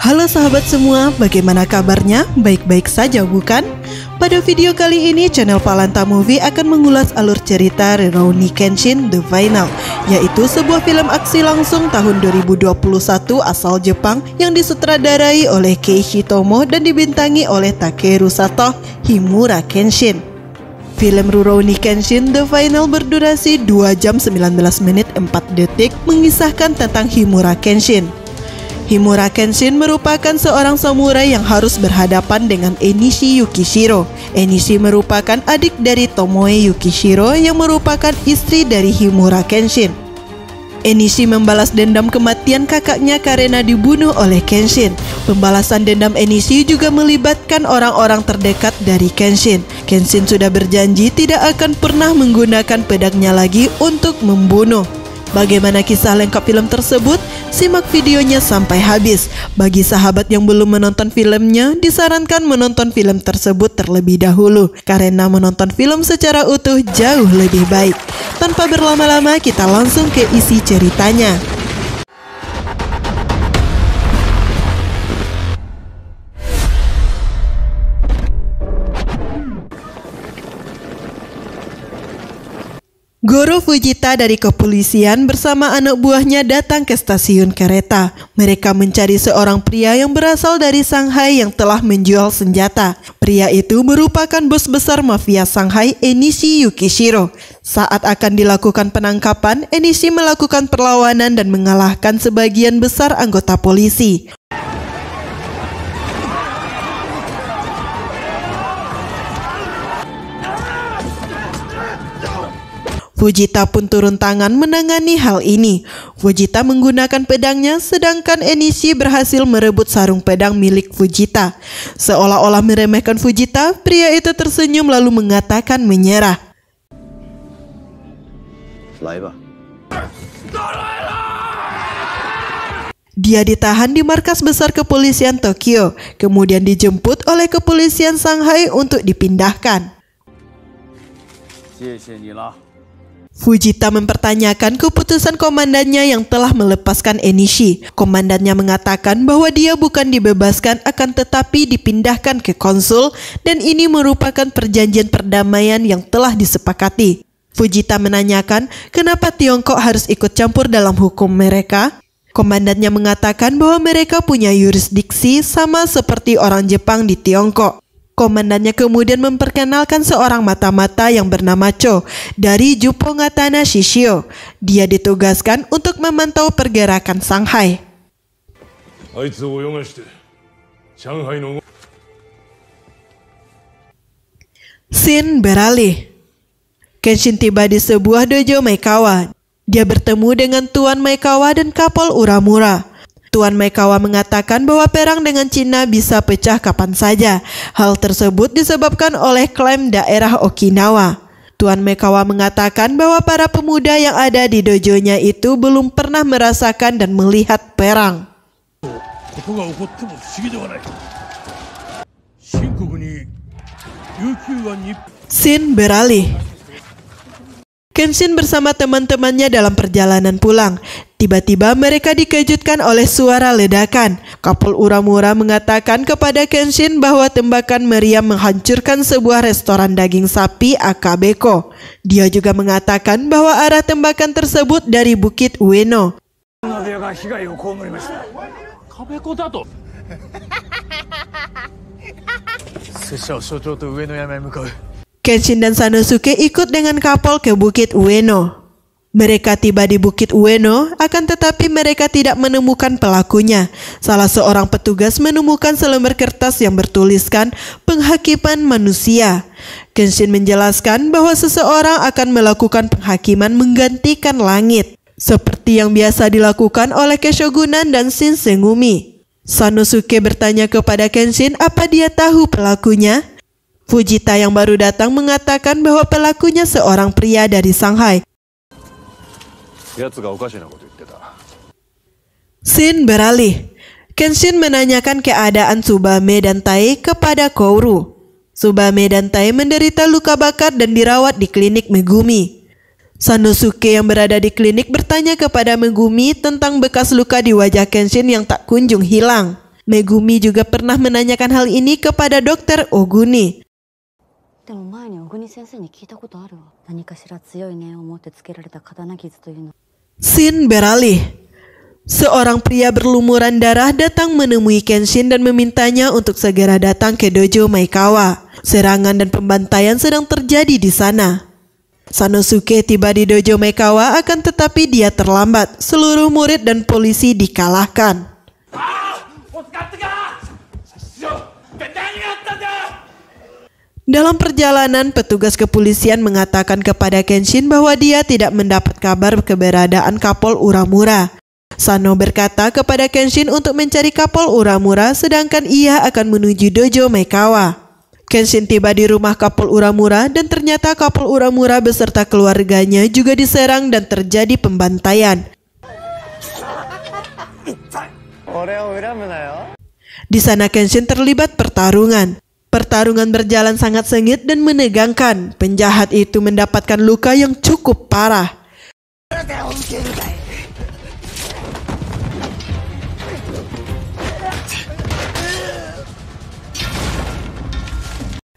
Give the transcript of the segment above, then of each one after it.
Halo sahabat semua, bagaimana kabarnya? Baik-baik saja bukan? Pada video kali ini, channel Palanta Movie akan mengulas alur cerita Rurouni Kenshin The Final, yaitu sebuah film aksi langsung tahun 2021 asal Jepang yang disutradarai oleh Keiichi Tomo dan dibintangi oleh Takeru Sato Himura Kenshin. Film Rurouni Kenshin The Final berdurasi 2 jam 19 menit 4 detik mengisahkan tentang Himura Kenshin. Himura Kenshin merupakan seorang samurai yang harus berhadapan dengan Enishi Yukishiro. Enishi merupakan adik dari Tomoe Yukishiro yang merupakan istri dari Himura Kenshin. Enishi membalas dendam kematian kakaknya karena dibunuh oleh Kenshin. Pembalasan dendam Enishi juga melibatkan orang-orang terdekat dari Kenshin. Kenshin sudah berjanji tidak akan pernah menggunakan pedangnya lagi untuk membunuh. Bagaimana kisah lengkap film tersebut? Simak videonya sampai habis. Bagi sahabat yang belum menonton filmnya, disarankan menonton film tersebut terlebih dahulu, karena menonton film secara utuh jauh lebih baik. Tanpa berlama-lama, kita langsung ke isi ceritanya. Goro Fujita dari kepolisian bersama anak buahnya datang ke stasiun kereta. Mereka mencari seorang pria yang berasal dari Shanghai yang telah menjual senjata. Pria itu merupakan bos besar mafia Shanghai, Enishi Yukishiro. Saat akan dilakukan penangkapan, Enishi melakukan perlawanan dan mengalahkan sebagian besar anggota polisi. Fujita pun turun tangan menangani hal ini. Fujita menggunakan pedangnya, sedangkan Enishi berhasil merebut sarung pedang milik Fujita. Seolah-olah meremehkan Fujita, pria itu tersenyum lalu mengatakan menyerah. Dia ditahan di markas besar kepolisian Tokyo, kemudian dijemput oleh kepolisian Shanghai untuk dipindahkan. Fujita mempertanyakan keputusan komandannya yang telah melepaskan Enishi. Komandannya mengatakan bahwa dia bukan dibebaskan akan tetapi dipindahkan ke konsul dan ini merupakan perjanjian perdamaian yang telah disepakati. Fujita menanyakan kenapa Tiongkok harus ikut campur dalam hukum mereka. Komandannya mengatakan bahwa mereka punya yurisdiksi sama seperti orang Jepang di Tiongkok. Komandannya kemudian memperkenalkan seorang mata-mata yang bernama Cho dari Jupongatana Shishio. Dia ditugaskan untuk memantau pergerakan Shanghai. Scene beralih. Kenshin tiba di sebuah dojo Maekawa. Dia bertemu dengan Tuan Maekawa dan Kapol Uramura. Tuan Maekawa mengatakan bahwa perang dengan Cina bisa pecah kapan saja. Hal tersebut disebabkan oleh klaim daerah Okinawa. Tuan Maekawa mengatakan bahwa para pemuda yang ada di dojonya itu belum pernah merasakan dan melihat perang. Scene beralih. Kenshin bersama teman-temannya dalam perjalanan pulang. Tiba-tiba mereka dikejutkan oleh suara ledakan. Kapol Uramura mengatakan kepada Kenshin bahwa tembakan meriam menghancurkan sebuah restoran daging sapi Akabeko. Dia juga mengatakan bahwa arah tembakan tersebut dari Bukit Ueno. Kenshin dan Sanosuke ikut dengan kapal ke Bukit Ueno. Mereka tiba di Bukit Ueno, akan tetapi mereka tidak menemukan pelakunya. Salah seorang petugas menemukan selembar kertas yang bertuliskan penghakiman manusia. Kenshin menjelaskan bahwa seseorang akan melakukan penghakiman menggantikan langit, seperti yang biasa dilakukan oleh Keshogunan dan Shinsengumi. Sanosuke bertanya kepada Kenshin apa dia tahu pelakunya. Fujita yang baru datang mengatakan bahwa pelakunya seorang pria dari Shanghai. Scene beralih. Kenshin menanyakan keadaan Tsubame dan Tai kepada Kouru. Tsubame dan Tai menderita luka bakar dan dirawat di klinik Megumi. Sanosuke yang berada di klinik bertanya kepada Megumi tentang bekas luka di wajah Kenshin yang tak kunjung hilang. Megumi juga pernah menanyakan hal ini kepada Dr. Oguni. Scene beralih. Seorang pria berlumuran darah datang menemui Kenshin dan memintanya untuk segera datang ke dojo Maekawa. Serangan dan pembantaian sedang terjadi di sana. Sanosuke tiba di dojo Maekawa, akan tetapi dia terlambat. Seluruh murid dan polisi dikalahkan. Dalam perjalanan, petugas kepolisian mengatakan kepada Kenshin bahwa dia tidak mendapat kabar keberadaan Kapol Uramura. Sano berkata kepada Kenshin untuk mencari Kapol Uramura, sedangkan ia akan menuju dojo Maekawa. Kenshin tiba di rumah Kapol Uramura dan ternyata Kapol Uramura beserta keluarganya juga diserang dan terjadi pembantaian. Di sana Kenshin terlibat pertarungan. Pertarungan berjalan sangat sengit dan menegangkan. Penjahat itu mendapatkan luka yang cukup parah.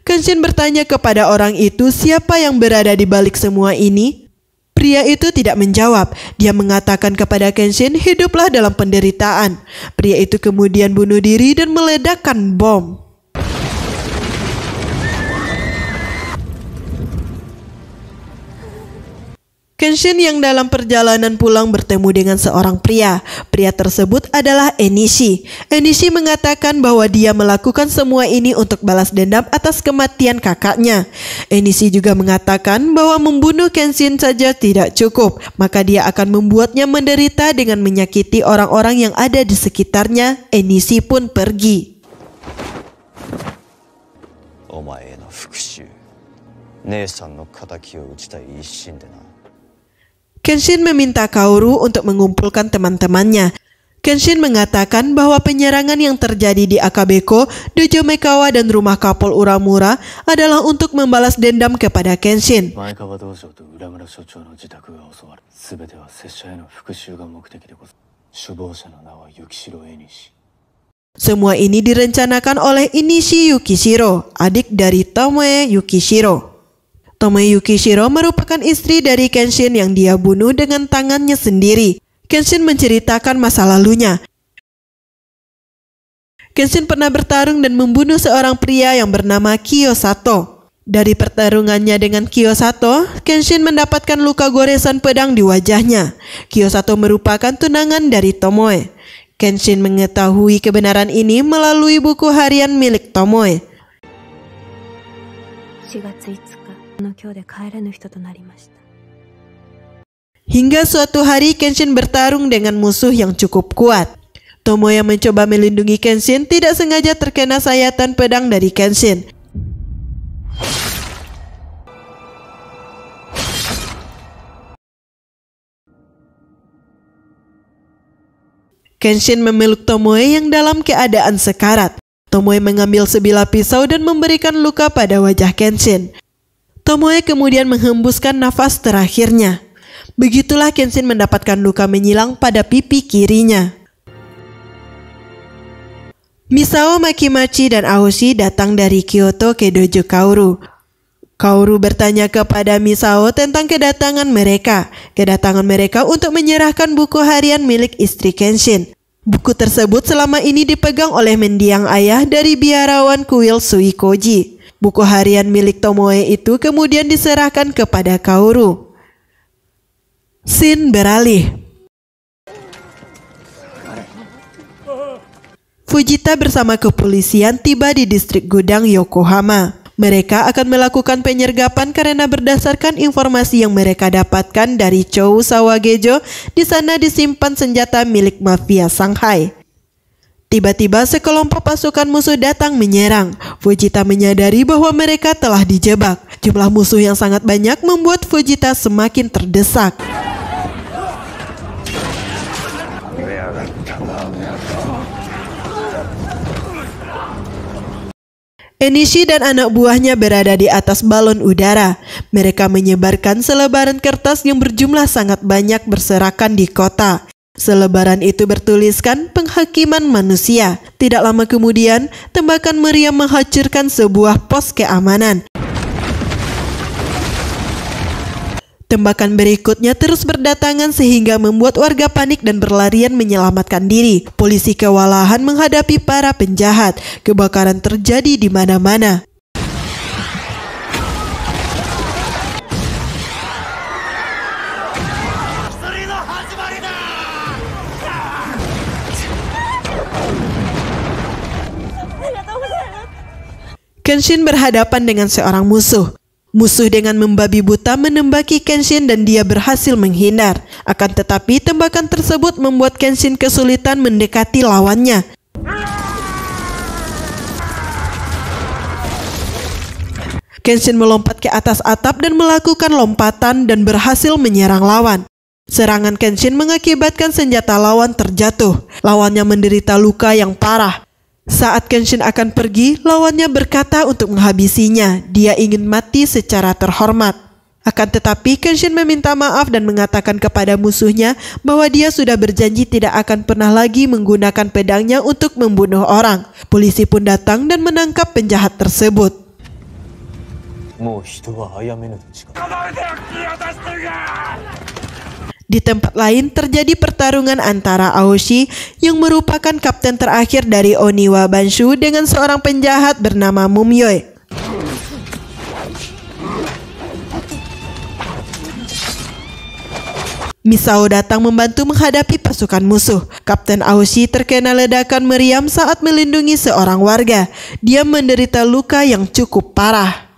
Kenshin bertanya kepada orang itu siapa yang berada di balik semua ini. Pria itu tidak menjawab. Dia mengatakan kepada Kenshin, hiduplah dalam penderitaan. Pria itu kemudian bunuh diri dan meledakkan bom. Kenshin yang dalam perjalanan pulang bertemu dengan seorang pria. Pria tersebut adalah Enishi. Enishi mengatakan bahwa dia melakukan semua ini untuk balas dendam atas kematian kakaknya. Enishi juga mengatakan bahwa membunuh Kenshin saja tidak cukup, maka dia akan membuatnya menderita dengan menyakiti orang-orang yang ada di sekitarnya. Enishi pun pergi. Kenshin meminta Kaoru untuk mengumpulkan teman-temannya. Kenshin mengatakan bahwa penyerangan yang terjadi di Akabeko, dojo Maekawa dan rumah Kapol Uramura adalah untuk membalas dendam kepada Kenshin. Semua ini direncanakan oleh Enishi Yukishiro, adik dari Tomoe Yukishiro. Tomoe Yukishiro merupakan istri dari Kenshin yang dia bunuh dengan tangannya sendiri. Kenshin menceritakan masa lalunya. Kenshin pernah bertarung dan membunuh seorang pria yang bernama Kiyosato. Dari pertarungannya dengan Kiyosato, Kenshin mendapatkan luka goresan pedang di wajahnya. Kiyosato merupakan tunangan dari Tomoe. Kenshin mengetahui kebenaran ini melalui buku harian milik Tomoe. Hingga suatu hari Kenshin bertarung dengan musuh yang cukup kuat. Tomoe yang mencoba melindungi Kenshin tidak sengaja terkena sayatan pedang dari Kenshin. Kenshin memeluk Tomoe yang dalam keadaan sekarat. Tomoe mengambil sebilah pisau dan memberikan luka pada wajah Kenshin. Tomoe kemudian menghembuskan nafas terakhirnya. Begitulah Kenshin mendapatkan luka menyilang pada pipi kirinya. Misao, Makimachi, dan Aoshi datang dari Kyoto ke dojo Kaoru. Kaoru bertanya kepada Misao tentang kedatangan mereka. Kedatangan mereka untuk menyerahkan buku harian milik istri Kenshin. Buku tersebut selama ini dipegang oleh mendiang ayah dari biarawan kuil Suikoji. Buku harian milik Tomoe itu kemudian diserahkan kepada Kaoru. Scene beralih. Fujita bersama kepolisian tiba di distrik gudang Yokohama. Mereka akan melakukan penyergapan karena berdasarkan informasi yang mereka dapatkan dari Chou Sawagejo, di sana disimpan senjata milik mafia Shanghai. Tiba-tiba sekelompok pasukan musuh datang menyerang. Fujita menyadari bahwa mereka telah dijebak. Jumlah musuh yang sangat banyak membuat Fujita semakin terdesak. Enishi dan anak buahnya berada di atas balon udara. Mereka menyebarkan selebaran kertas yang berjumlah sangat banyak berserakan di kota. Selebaran itu bertuliskan penghakiman manusia. Tidak lama kemudian, tembakan meriam menghancurkan sebuah pos keamanan. Tembakan berikutnya terus berdatangan sehingga membuat warga panik dan berlarian menyelamatkan diri. Polisi kewalahan menghadapi para penjahat. Kebakaran terjadi di mana-mana. Kenshin berhadapan dengan seorang musuh. Musuh dengan membabi buta menembaki Kenshin dan dia berhasil menghindar. Akan tetapi tembakan tersebut membuat Kenshin kesulitan mendekati lawannya. Kenshin melompat ke atas atap dan melakukan lompatan dan berhasil menyerang lawan. Serangan Kenshin mengakibatkan senjata lawan terjatuh. Lawannya menderita luka yang parah. Saat Kenshin akan pergi, lawannya berkata untuk menghabisinya. Dia ingin mati secara terhormat. Akan tetapi Kenshin meminta maaf dan mengatakan kepada musuhnya bahwa dia sudah berjanji tidak akan pernah lagi menggunakan pedangnya untuk membunuh orang. Polisi pun datang dan menangkap penjahat tersebut. Di tempat lain terjadi pertarungan antara Aoshi yang merupakan kapten terakhir dari Oniwa Banshu dengan seorang penjahat bernama Mumyoi. Misao datang membantu menghadapi pasukan musuh. Kapten Aoshi terkena ledakan meriam saat melindungi seorang warga. Dia menderita luka yang cukup parah.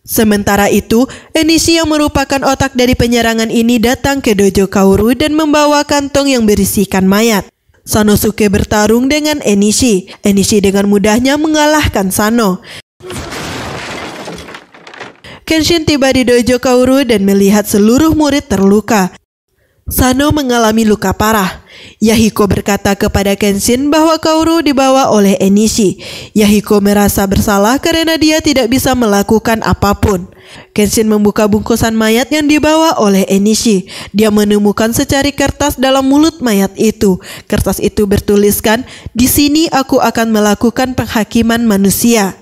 Sementara itu, Enishi yang merupakan otak dari penyerangan ini datang ke dojo Kaoru dan membawa kantong yang berisikan mayat. Sanosuke bertarung dengan Enishi. Enishi dengan mudahnya mengalahkan Sano. Kenshin tiba di dojo Kaoru dan melihat seluruh murid terluka. Sano mengalami luka parah. Yahiko berkata kepada Kenshin bahwa Kaoru dibawa oleh Enishi. Yahiko merasa bersalah karena dia tidak bisa melakukan apapun. Kenshin membuka bungkusan mayat yang dibawa oleh Enishi. Dia menemukan secari kertas dalam mulut mayat itu. Kertas itu bertuliskan, "Di sini aku akan melakukan penghakiman manusia."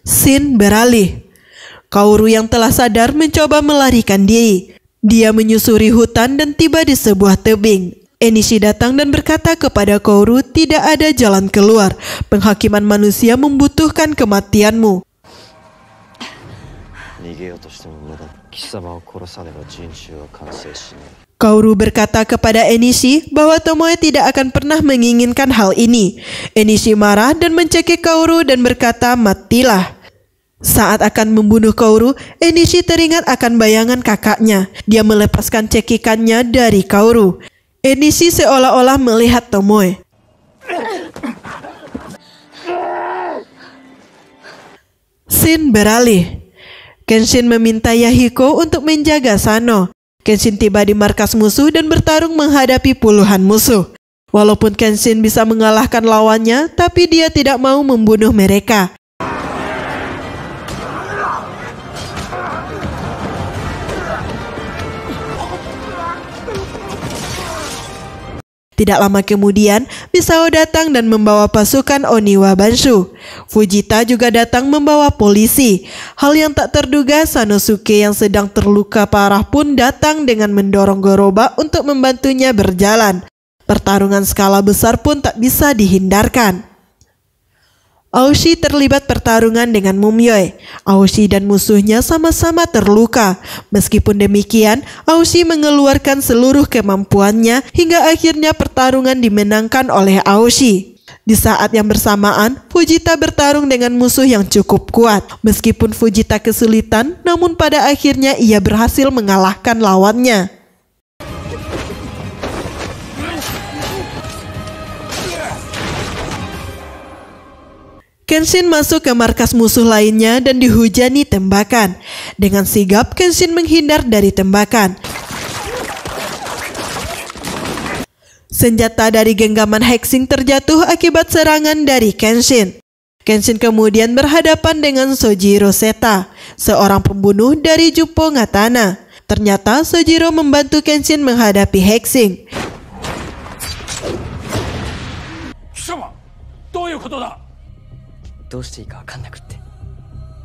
Scene beralih. Kaoru yang telah sadar mencoba melarikan diri. Dia menyusuri hutan dan tiba di sebuah tebing. Enishi datang dan berkata kepada Kaoru tidak ada jalan keluar. Penghakiman manusia membutuhkan kematianmu. Kaoru berkata kepada Enishi bahwa Tomoe tidak akan pernah menginginkan hal ini. Enishi marah dan mencekik Kaoru dan berkata, "Matilah." Saat akan membunuh Kaoru, Enishi teringat akan bayangan kakaknya. Dia melepaskan cekikannya dari Kaoru. Enishi seolah-olah melihat Tomoe. Scene beralih. Kenshin meminta Yahiko untuk menjaga Sano. Kenshin tiba di markas musuh dan bertarung menghadapi puluhan musuh. Walaupun Kenshin bisa mengalahkan lawannya, tapi dia tidak mau membunuh mereka. Tidak lama kemudian, Misao datang dan membawa pasukan Oniwa Banshu. Fujita juga datang membawa polisi. Hal yang tak terduga, Sanosuke yang sedang terluka parah pun datang dengan mendorong Goroba untuk membantunya berjalan. Pertarungan skala besar pun tak bisa dihindarkan. Aoshi terlibat pertarungan dengan Mumyoi. Aoshi dan musuhnya sama-sama terluka. Meskipun demikian, Aoshi mengeluarkan seluruh kemampuannya hingga akhirnya pertarungan dimenangkan oleh Aoshi. Di saat yang bersamaan, Fujita bertarung dengan musuh yang cukup kuat. Meskipun Fujita kesulitan, namun pada akhirnya ia berhasil mengalahkan lawannya. Kenshin masuk ke markas musuh lainnya dan dihujani tembakan. Dengan sigap, Kenshin menghindar dari tembakan. Senjata dari genggaman Hexing terjatuh akibat serangan dari Kenshin. Kenshin kemudian berhadapan dengan Sojiro Seta, seorang pembunuh dari Juppo Ngatana. Ternyata Sojiro membantu Kenshin menghadapi Hexing.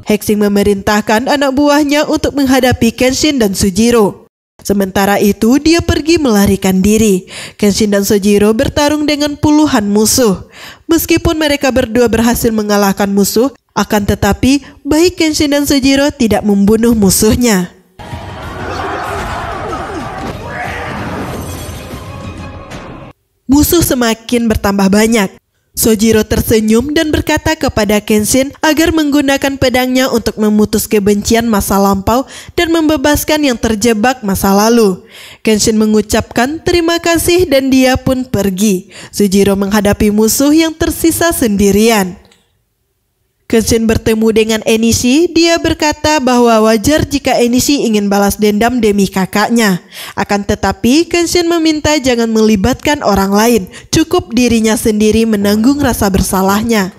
Hexing memerintahkan anak buahnya untuk menghadapi Kenshin dan Sojiro. Sementara itu, dia pergi melarikan diri. Kenshin dan Sojiro bertarung dengan puluhan musuh. Meskipun mereka berdua berhasil mengalahkan musuh, akan tetapi baik Kenshin dan Sojiro tidak membunuh musuhnya. Musuh semakin bertambah banyak. Sojiro tersenyum dan berkata kepada Kenshin agar menggunakan pedangnya untuk memutus kebencian masa lampau dan membebaskan yang terjebak masa lalu. Kenshin mengucapkan terima kasih dan dia pun pergi. Sojiro menghadapi musuh yang tersisa sendirian. Kenshin bertemu dengan Enishi. Dia berkata bahwa wajar jika Enishi ingin balas dendam demi kakaknya. Akan tetapi Kenshin meminta jangan melibatkan orang lain. Cukup dirinya sendiri menanggung rasa bersalahnya.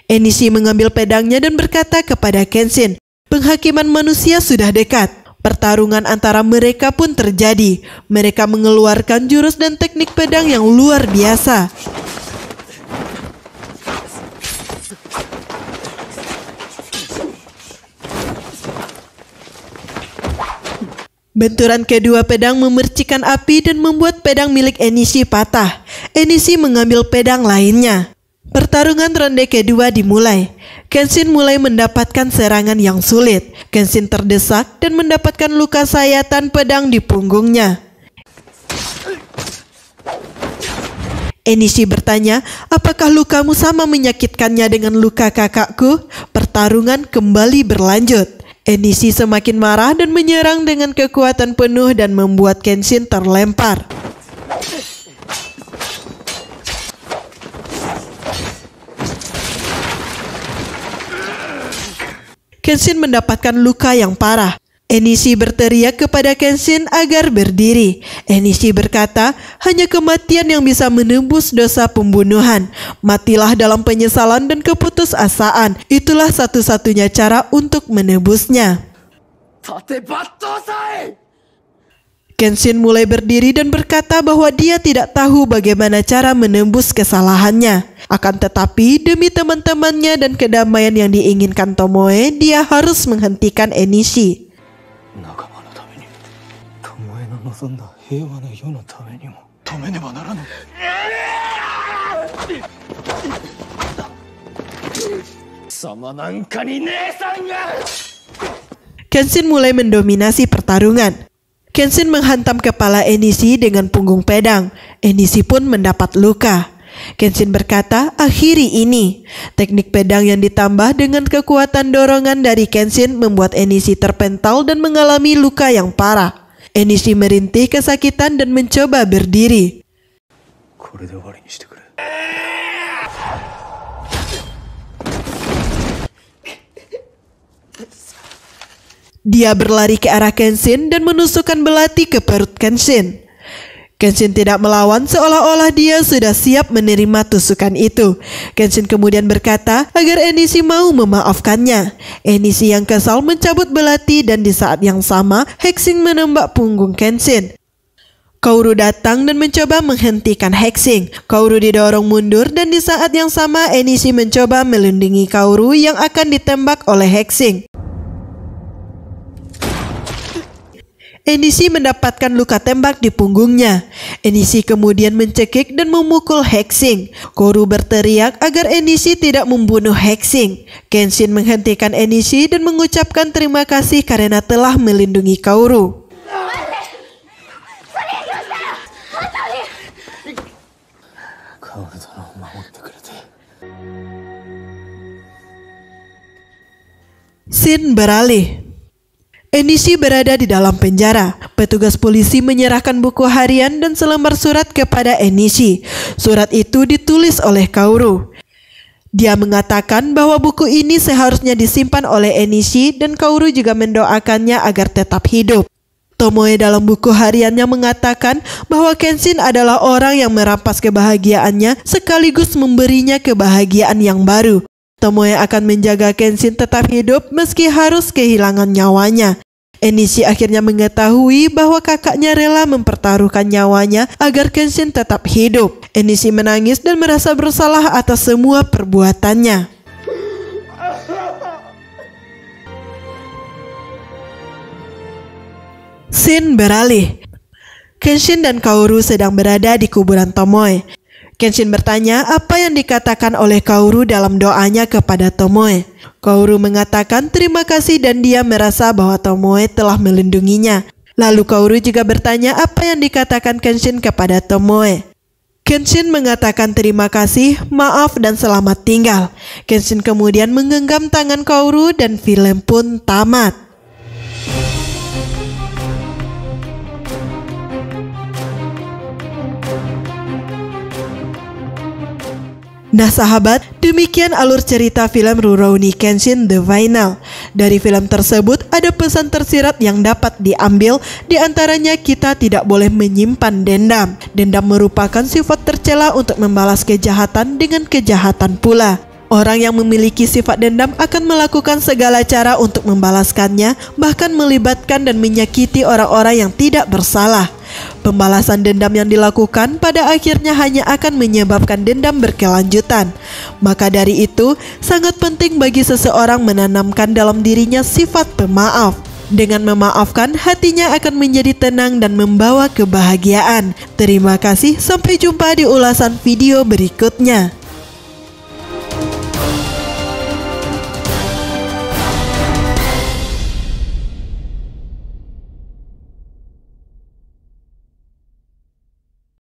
Enishi mengambil pedangnya dan berkata kepada Kenshin, penghakiman manusia sudah dekat. Pertarungan antara mereka pun terjadi. Mereka mengeluarkan jurus dan teknik pedang yang luar biasa. Benturan kedua pedang memercikan api dan membuat pedang milik Enishi patah. Enishi mengambil pedang lainnya. Pertarungan ronde kedua dimulai. Kenshin mulai mendapatkan serangan yang sulit. Kenshin terdesak dan mendapatkan luka sayatan pedang di punggungnya. Enishi bertanya, apakah lukamu sama menyakitkannya dengan luka kakakku? Pertarungan kembali berlanjut. Enishi semakin marah dan menyerang dengan kekuatan penuh dan membuat Kenshin terlempar. Kenshin mendapatkan luka yang parah. Enishi berteriak kepada Kenshin agar berdiri. Enishi berkata, hanya kematian yang bisa menembus dosa pembunuhan. Matilah dalam penyesalan dan keputusasaan. Itulah satu-satunya cara untuk menebusnya. Kenshin mulai berdiri dan berkata bahwa dia tidak tahu bagaimana cara menembus kesalahannya. Akan tetapi demi teman-temannya dan kedamaian yang diinginkan Tomoe, dia harus menghentikan Enishi. Kenshin mulai mendominasi pertarungan. Kenshin menghantam kepala Enishi dengan punggung pedang. Enishi pun mendapat luka. Kenshin berkata, akhiri ini. Teknik pedang yang ditambah dengan kekuatan dorongan dari Kenshin membuat Enishi terpental dan mengalami luka yang parah. Enishi merintih kesakitan dan mencoba berdiri. Dia berlari ke arah Kenshin dan menusukkan belati ke perut Kenshin. Kenshin tidak melawan, seolah-olah dia sudah siap menerima tusukan itu. Kenshin kemudian berkata agar Enishi mau memaafkannya. Enishi yang kesal mencabut belati dan di saat yang sama Hexing menembak punggung Kenshin. Kaoru datang dan mencoba menghentikan Hexing. Kaoru didorong mundur dan di saat yang sama Enishi mencoba melindungi Kaoru yang akan ditembak oleh Hexing. Enishi mendapatkan luka tembak di punggungnya. Enishi kemudian mencekik dan memukul Hexing. Kaoru berteriak agar Enishi tidak membunuh Hexing. Kenshin menghentikan Enishi dan mengucapkan terima kasih karena telah melindungi Kaoru. Scene beralih. Enishi berada di dalam penjara. Petugas polisi menyerahkan buku harian dan selembar surat kepada Enishi. Surat itu ditulis oleh Kaoru. Dia mengatakan bahwa buku ini seharusnya disimpan oleh Enishi dan Kaoru juga mendoakannya agar tetap hidup. Tomoe dalam buku hariannya mengatakan bahwa Kenshin adalah orang yang merampas kebahagiaannya sekaligus memberinya kebahagiaan yang baru. Tomoe akan menjaga Kenshin tetap hidup meski harus kehilangan nyawanya. Enishi akhirnya mengetahui bahwa kakaknya rela mempertaruhkan nyawanya agar Kenshin tetap hidup. Enishi menangis dan merasa bersalah atas semua perbuatannya. Scene beralih. Kenshin dan Kaoru sedang berada di kuburan Tomoe. Kenshin bertanya apa yang dikatakan oleh Kaoru dalam doanya kepada Tomoe. Kaoru mengatakan terima kasih dan dia merasa bahwa Tomoe telah melindunginya. Lalu Kaoru juga bertanya apa yang dikatakan Kenshin kepada Tomoe. Kenshin mengatakan terima kasih, maaf dan selamat tinggal. Kenshin kemudian menggenggam tangan Kaoru dan film pun tamat. Nah sahabat, demikian alur cerita film Rurouni Kenshin The Final. Dari film tersebut ada pesan tersirat yang dapat diambil, di antaranya kita tidak boleh menyimpan dendam. Dendam merupakan sifat tercela untuk membalas kejahatan dengan kejahatan pula. Orang yang memiliki sifat dendam akan melakukan segala cara untuk membalaskannya, bahkan melibatkan dan menyakiti orang-orang yang tidak bersalah. Pembalasan dendam yang dilakukan pada akhirnya hanya akan menyebabkan dendam berkelanjutan. Maka dari itu, sangat penting bagi seseorang menanamkan dalam dirinya sifat pemaaf. Dengan memaafkan, hatinya akan menjadi tenang dan membawa kebahagiaan. Terima kasih, sampai jumpa di ulasan video berikutnya.